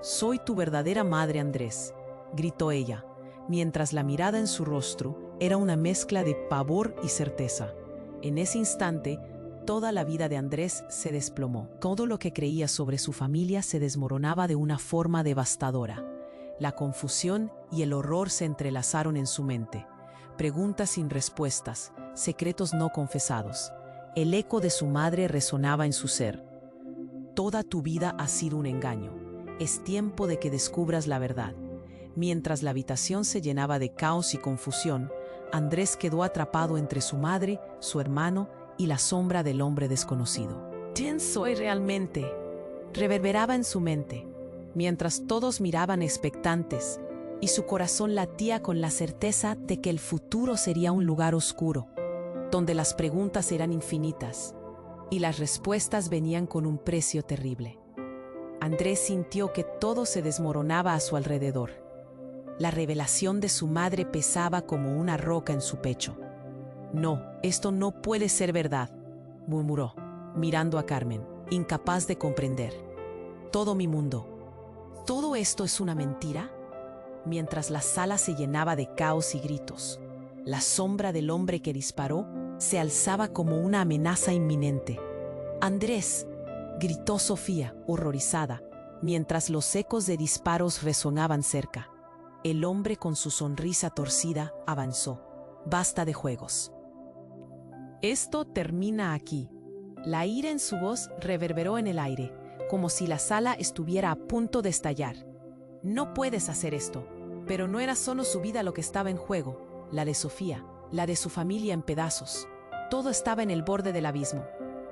«Soy tu verdadera madre, Andrés», gritó ella, mientras la mirada en su rostro era una mezcla de pavor y certeza. En ese instante, toda la vida de Andrés se desplomó. Todo lo que creía sobre su familia se desmoronaba de una forma devastadora. La confusión y el horror se entrelazaron en su mente. Preguntas sin respuestas, secretos no confesados. El eco de su madre resonaba en su ser. «Toda tu vida ha sido un engaño. Es tiempo de que descubras la verdad». Mientras la habitación se llenaba de caos y confusión, Andrés quedó atrapado entre su madre, su hermano y la sombra del hombre desconocido. «¿Quién soy realmente?», reverberaba en su mente, mientras todos miraban expectantes, y su corazón latía con la certeza de que el futuro sería un lugar oscuro, donde las preguntas eran infinitas y las respuestas venían con un precio terrible. Andrés sintió que todo se desmoronaba a su alrededor. La revelación de su madre pesaba como una roca en su pecho. «No, esto no puede ser verdad», murmuró, mirando a Carmen, incapaz de comprender. «Todo mi mundo. ¿Todo esto es una mentira?». Mientras la sala se llenaba de caos y gritos, la sombra del hombre que disparó se alzaba como una amenaza inminente. «Andrés», gritó Sofía, horrorizada, mientras los ecos de disparos resonaban cerca. El hombre con su sonrisa torcida avanzó. «Basta de juegos. Esto termina aquí». La ira en su voz reverberó en el aire, como si la sala estuviera a punto de estallar. «No puedes hacer esto». Pero no era solo su vida lo que estaba en juego, la de Sofía, la de su familia en pedazos. Todo estaba en el borde del abismo.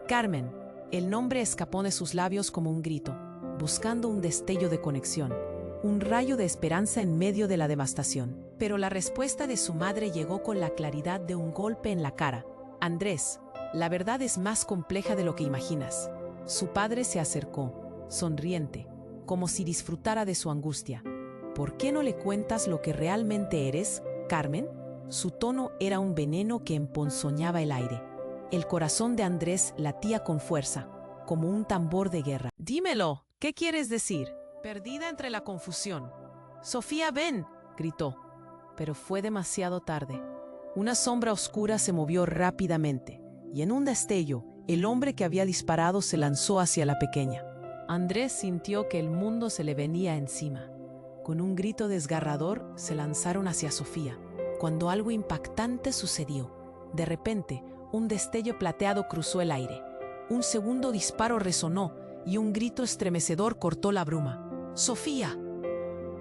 «Carmen», el nombre escapó de sus labios como un grito, buscando un destello de conexión, un rayo de esperanza en medio de la devastación. Pero la respuesta de su madre llegó con la claridad de un golpe en la cara. «Andrés, la verdad es más compleja de lo que imaginas». Su padre se acercó, sonriente, como si disfrutara de su angustia. «¿Por qué no le cuentas lo que realmente eres, Carmen?». Su tono era un veneno que emponzoñaba el aire. El corazón de Andrés latía con fuerza, como un tambor de guerra. «Dímelo, ¿qué quieres decir?». Perdida entre la confusión. «Sofía, ven», gritó. Pero fue demasiado tarde. Una sombra oscura se movió rápidamente, y en un destello, el hombre que había disparado se lanzó hacia la pequeña. Andrés sintió que el mundo se le venía encima. Con un grito desgarrador, se lanzaron hacia Sofía, cuando algo impactante sucedió. De repente, un destello plateado cruzó el aire. Un segundo disparo resonó, y un grito estremecedor cortó la bruma. «¡Sofía!».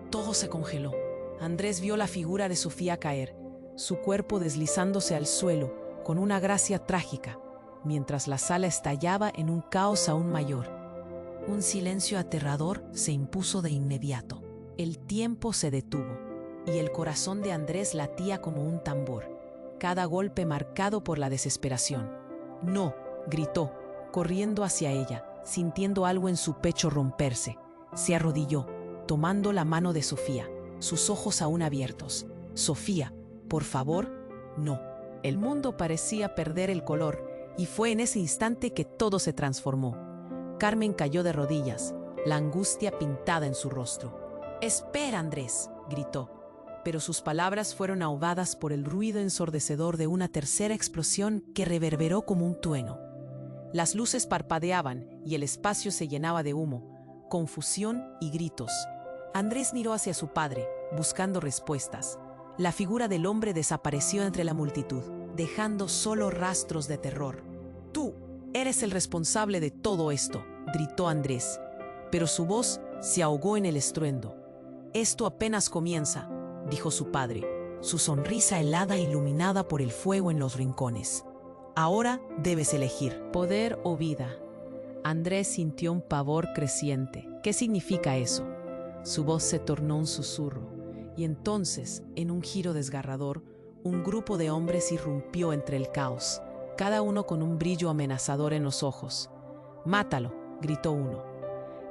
Todo se congeló. Andrés vio la figura de Sofía caer, su cuerpo deslizándose al suelo, con una gracia trágica, mientras la sala estallaba en un caos aún mayor. Un silencio aterrador se impuso de inmediato. El tiempo se detuvo, y el corazón de Andrés latía como un tambor, cada golpe marcado por la desesperación. «No», gritó, corriendo hacia ella, sintiendo algo en su pecho romperse. Se arrodilló, tomando la mano de Sofía, sus ojos aún abiertos. «Sofía, por favor, no». El mundo parecía perder el color, y fue en ese instante que todo se transformó. Carmen cayó de rodillas, la angustia pintada en su rostro. «Espera, Andrés», gritó, pero sus palabras fueron ahogadas por el ruido ensordecedor de una tercera explosión que reverberó como un trueno. Las luces parpadeaban y el espacio se llenaba de humo, confusión y gritos. Andrés miró hacia su padre, buscando respuestas. La figura del hombre desapareció entre la multitud, dejando solo rastros de terror. «Tú eres el responsable de todo esto», gritó Andrés, pero su voz se ahogó en el estruendo. «Esto apenas comienza», dijo su padre, su sonrisa helada iluminada por el fuego en los rincones. «Ahora debes elegir, poder o vida». Andrés sintió un pavor creciente. ¿Qué significa eso? Su voz se tornó un susurro, y entonces, en un giro desgarrador, un grupo de hombres irrumpió entre el caos, cada uno con un brillo amenazador en los ojos. «Mátalo», gritó uno.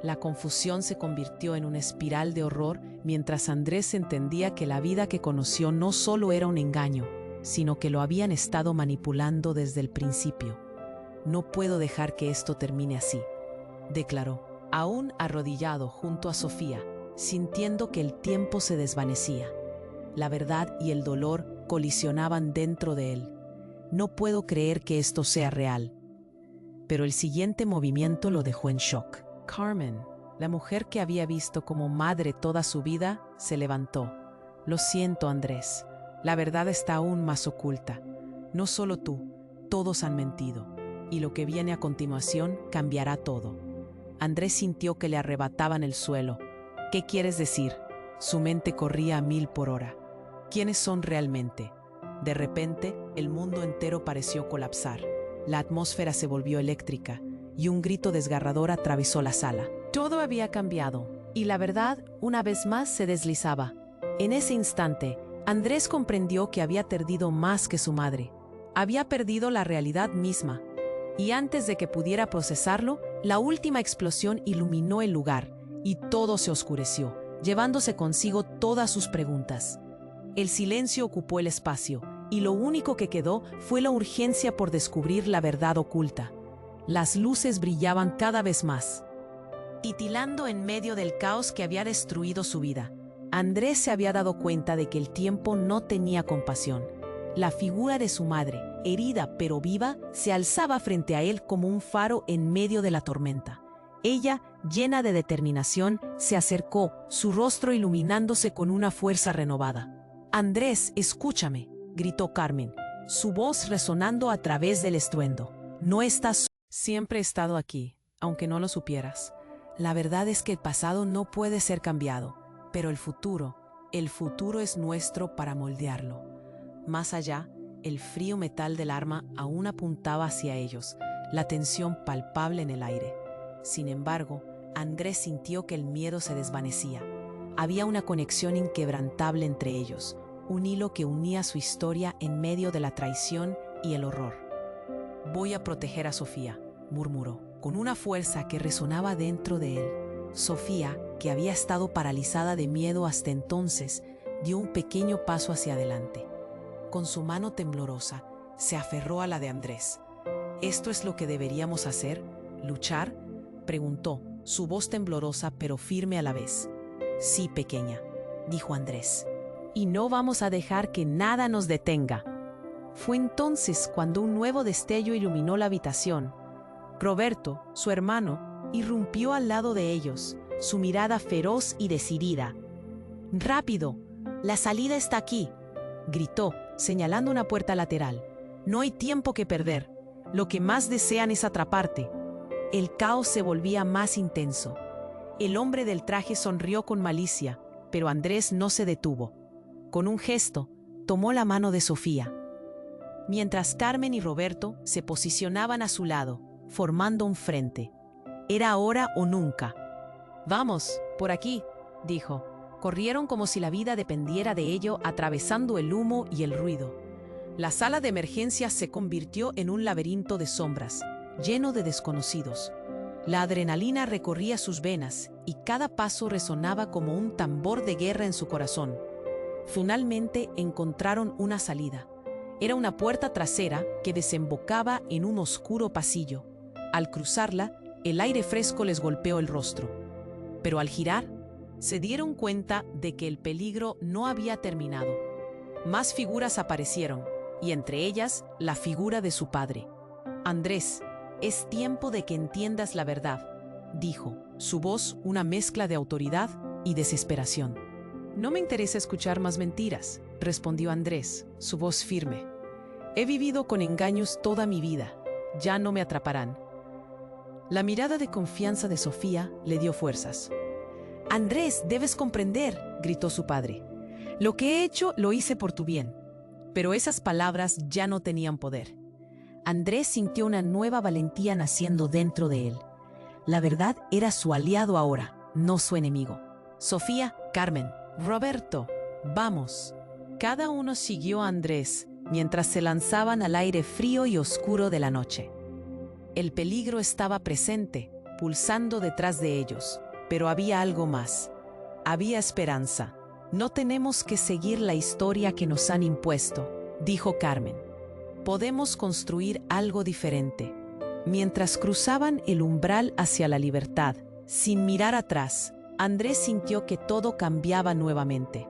La confusión se convirtió en una espiral de horror mientras Andrés entendía que la vida que conoció no solo era un engaño, sino que lo habían estado manipulando desde el principio. «No puedo dejar que esto termine así», declaró, aún arrodillado junto a Sofía, sintiendo que el tiempo se desvanecía. La verdad y el dolor colisionaban dentro de él. «No puedo creer que esto sea real». Pero el siguiente movimiento lo dejó en shock. Carmen, la mujer que había visto como madre toda su vida, se levantó. «Lo siento, Andrés. La verdad está aún más oculta. No solo tú, todos han mentido. Y lo que viene a continuación cambiará todo». Andrés sintió que le arrebataban el suelo. «¿Qué quieres decir?». Su mente corría a 1000 por hora. «¿Quiénes son realmente?». De repente, el mundo entero pareció colapsar. La atmósfera se volvió eléctrica, y un grito desgarrador atravesó la sala. Todo había cambiado, y la verdad, una vez más, se deslizaba. En ese instante, Andrés comprendió que había perdido más que su madre. Había perdido la realidad misma. Y antes de que pudiera procesarlo, la última explosión iluminó el lugar, y todo se oscureció, llevándose consigo todas sus preguntas. El silencio ocupó el espacio, y lo único que quedó fue la urgencia por descubrir la verdad oculta. Las luces brillaban cada vez más, titilando en medio del caos que había destruido su vida. Andrés se había dado cuenta de que el tiempo no tenía compasión. La figura de su madre, herida pero viva, se alzaba frente a él como un faro en medio de la tormenta. Ella, llena de determinación, se acercó, su rostro iluminándose con una fuerza renovada. «Andrés, escúchame», gritó Carmen, su voz resonando a través del estruendo. «No estás. Siempre he estado aquí, aunque no lo supieras. La verdad es que el pasado no puede ser cambiado, pero el futuro es nuestro para moldearlo». Más allá, el frío metal del arma aún apuntaba hacia ellos, la tensión palpable en el aire. Sin embargo, Andrés sintió que el miedo se desvanecía. Había una conexión inquebrantable entre ellos, un hilo que unía su historia en medio de la traición y el horror. «Voy a proteger a Sofía», murmuró, con una fuerza que resonaba dentro de él. Sofía, que había estado paralizada de miedo hasta entonces, dio un pequeño paso hacia adelante. Con su mano temblorosa, se aferró a la de Andrés. «¿Esto es lo que deberíamos hacer? ¿Luchar?», preguntó, su voz temblorosa pero firme a la vez. «Sí, pequeña», dijo Andrés. «Y no vamos a dejar que nada nos detenga». Fue entonces cuando un nuevo destello iluminó la habitación. Roberto, su hermano, irrumpió al lado de ellos, su mirada feroz y decidida. «¡Rápido! La salida está aquí», gritó, señalando una puerta lateral. «No hay tiempo que perder. Lo que más desean es atraparte». El caos se volvía más intenso. El hombre del traje sonrió con malicia, pero Andrés no se detuvo. Con un gesto, tomó la mano de Sofía. Mientras Carmen y Roberto se posicionaban a su lado, formando un frente. Era ahora o nunca. «Vamos, por aquí», dijo. Corrieron como si la vida dependiera de ello, atravesando el humo y el ruido. La sala de emergencia se convirtió en un laberinto de sombras, lleno de desconocidos. La adrenalina recorría sus venas y cada paso resonaba como un tambor de guerra en su corazón. Finalmente encontraron una salida. Era una puerta trasera que desembocaba en un oscuro pasillo. Al cruzarla, el aire fresco les golpeó el rostro. Pero al girar, se dieron cuenta de que el peligro no había terminado. Más figuras aparecieron, y entre ellas la figura de su padre. «Andrés, es tiempo de que entiendas la verdad», dijo, su voz una mezcla de autoridad y desesperación. «No me interesa escuchar más mentiras», respondió Andrés, su voz firme. «He vivido con engaños toda mi vida. Ya no me atraparán». La mirada de confianza de Sofía le dio fuerzas. «Andrés, debes comprender», gritó su padre. «Lo que he hecho lo hice por tu bien». Pero esas palabras ya no tenían poder. Andrés sintió una nueva valentía naciendo dentro de él. La verdad era su aliado ahora, no su enemigo. «Sofía, Carmen, Roberto, vamos». Cada uno siguió a Andrés mientras se lanzaban al aire frío y oscuro de la noche. El peligro estaba presente, pulsando detrás de ellos. Pero había algo más. Había esperanza. «No tenemos que seguir la historia que nos han impuesto», dijo Carmen. «Podemos construir algo diferente». Mientras cruzaban el umbral hacia la libertad, sin mirar atrás, Andrés sintió que todo cambiaba nuevamente.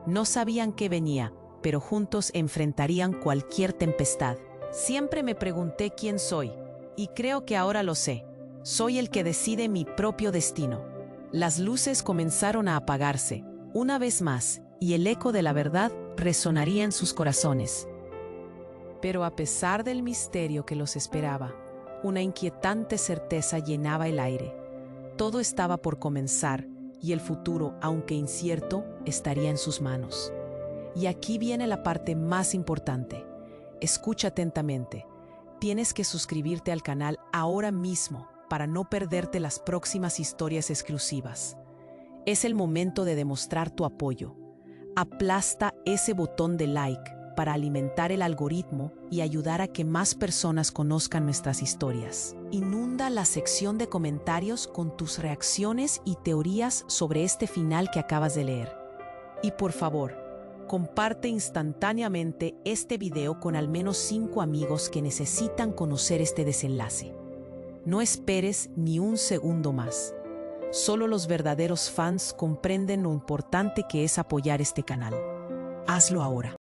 No sabían qué venía, pero juntos enfrentarían cualquier tempestad. «Siempre me pregunté quién soy, y creo que ahora lo sé. Soy el que decide mi propio destino». Las luces comenzaron a apagarse, una vez más, y el eco de la verdad resonaría en sus corazones. Pero a pesar del misterio que los esperaba, una inquietante certeza llenaba el aire. Todo estaba por comenzar, y el futuro, aunque incierto, estaría en sus manos. Y aquí viene la parte más importante. Escucha atentamente. Tienes que suscribirte al canal ahora mismo para no perderte las próximas historias exclusivas. Es el momento de demostrar tu apoyo. Aplasta ese botón de like, para alimentar el algoritmo y ayudar a que más personas conozcan nuestras historias. Inunda la sección de comentarios con tus reacciones y teorías sobre este final que acabas de leer. Y por favor, comparte instantáneamente este video con al menos 5 amigos que necesitan conocer este desenlace. No esperes ni un segundo más. Solo los verdaderos fans comprenden lo importante que es apoyar este canal. Hazlo ahora.